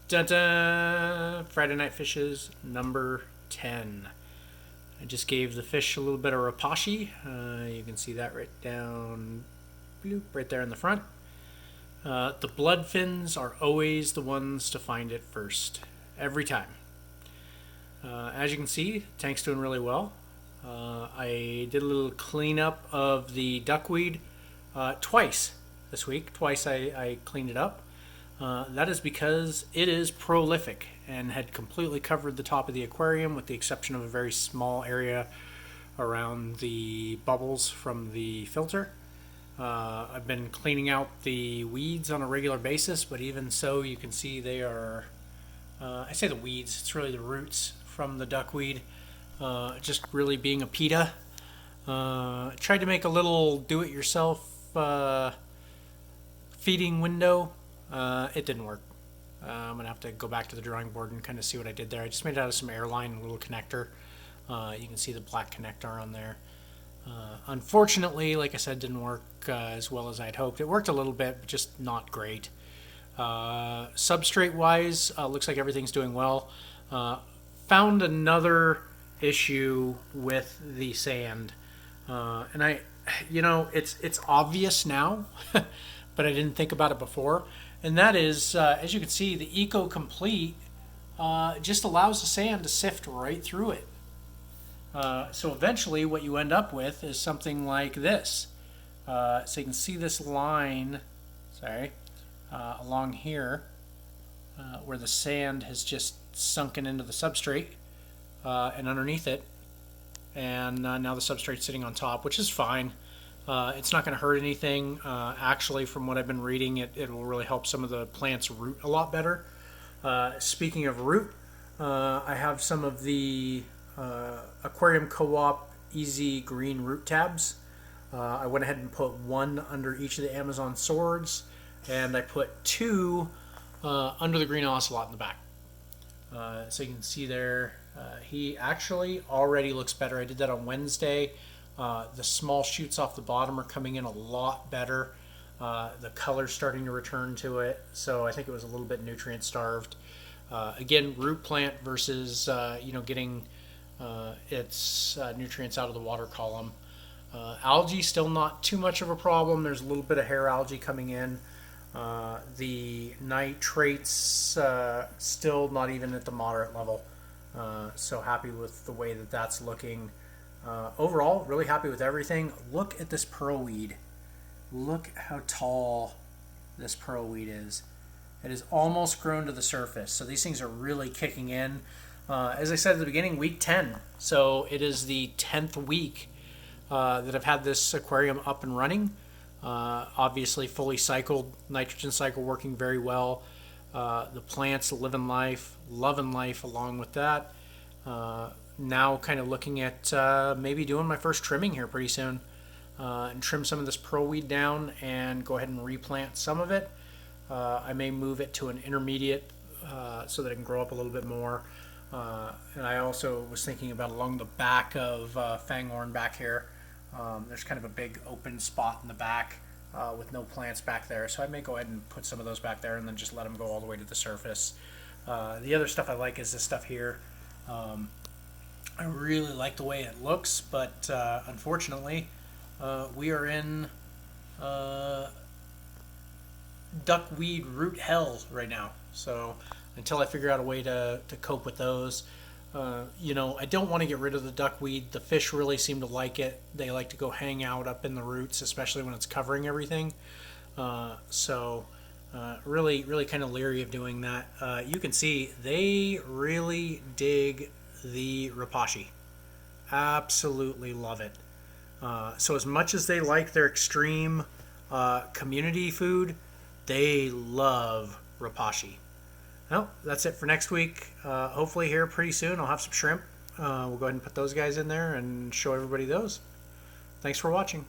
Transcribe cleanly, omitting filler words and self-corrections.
Da-da! Friday Night Fishes number 10. I just gave the fish a little bit of rapashi. You can see that right down, bloop, right there in the front. The blood fins are always the ones to find it first, every time. As you can see, tank's doing really well. I did a little cleanup of the duckweed twice this week. Twice I cleaned it up. That is because it is prolific and had completely covered the top of the aquarium with the exception of a very small area around the bubbles from the filter. I've been cleaning out the weeds on a regular basis, but even so you can see they are, I say the weeds, it's really the roots from the duckweed, just really being a PETA. Tried to make a little do-it-yourself feeding window. It didn't work. I'm gonna have to go back to the drawing board and kind of see what I did there. I just made it out of some airline and a little connector. You can see the black connector on there. Unfortunately, like I said, didn't work as well as I'd hoped. It worked a little bit, but just not great. Substrate wise, looks like everything's doing well. Found another issue with the sand, and it's obvious now, but I didn't think about it before. And that is, as you can see, the Eco Complete just allows the sand to sift right through it. So eventually what you end up with is something like this. So you can see this line, along here, where the sand has just sunken into the substrate and underneath it. And now the substrate's sitting on top, which is fine. It's not going to hurt anything. Actually, from what I've been reading, it will really help some of the plants root a lot better. Speaking of root, I have some of the Aquarium Co-op Easy Green root tabs. I went ahead and put one under each of the Amazon swords, and I put two under the green ocelot in the back. So you can see there, he actually already looks better. I did that on Wednesday. The small shoots off the bottom are coming in a lot better. The color's starting to return to it, so I think it was a little bit nutrient starved. Again, root plant versus getting its nutrients out of the water column. Algae still not too much of a problem. There's a little bit of hair algae coming in. The nitrates still not even at the moderate level. So happy with the way that that's looking. Overall, really happy with everything. Look at this pearlweed. Look how tall this pearlweed is. It is almost grown to the surface. So these things are really kicking in. As I said at the beginning, week 10. So it is the 10th week that I've had this aquarium up and running. Obviously fully cycled, nitrogen cycle working very well. The plants living life, loving life along with that. Now kind of looking at maybe doing my first trimming here pretty soon, and trim some of this pearlweed down and go ahead and replant some of it. I may move it to an intermediate so that it can grow up a little bit more. And I also was thinking about along the back of Fanghorn back here. There's kind of a big open spot in the back with no plants back there, so I may go ahead and put some of those back there and then just let them go all the way to the surface. The other stuff I like is this stuff here. I really like the way it looks, but unfortunately we are in duckweed root hell right now. So until I figure out a way to cope with those, I don't want to get rid of the duckweed. The fish really seem to like it. They like to go hang out up in the roots, especially when it's covering everything. Really kind of leery of doing that. You can see they really dig the rapashi. Absolutely love it. So as much as they like their extreme community food, they love rapashi. Well, that's it for next week. Hopefully here pretty soon I'll have some shrimp. We'll go ahead and put those guys in there and show everybody those. Thanks for watching.